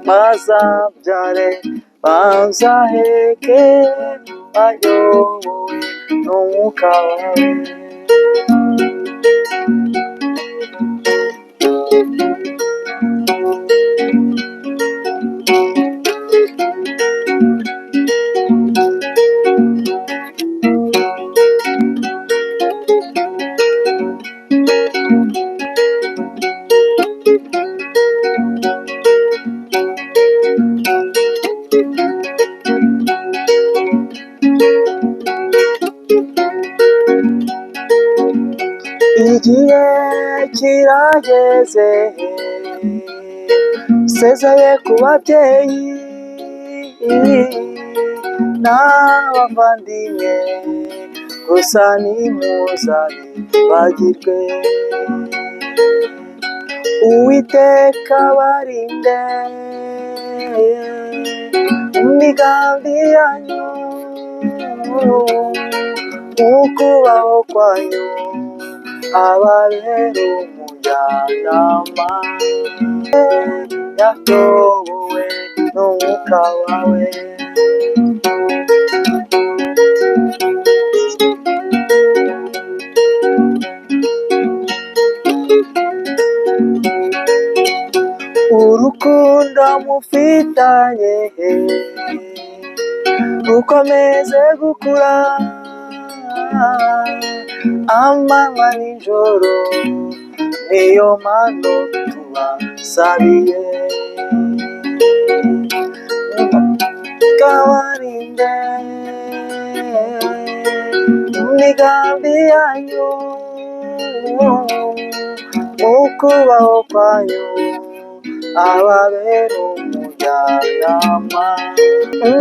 bazabyare bazaheke bayobowe n'umwuka wawe. Igihe kirageze usezeye ku babyeyi n'abavandimwe, gusa ntimuzabibagirwe. Uwiteka abarinde imigambi yanyu mu kubaho kwanyu, ababere umujyanama, yayobowe n'umwuka wawe. Urukundo mufitanye rukomeze gukura, amanywa n'ijoro niyo mpano tubasabiye. Kabarinde imigambi yanyu mu kubaho kwanyu, ababere umujyanama.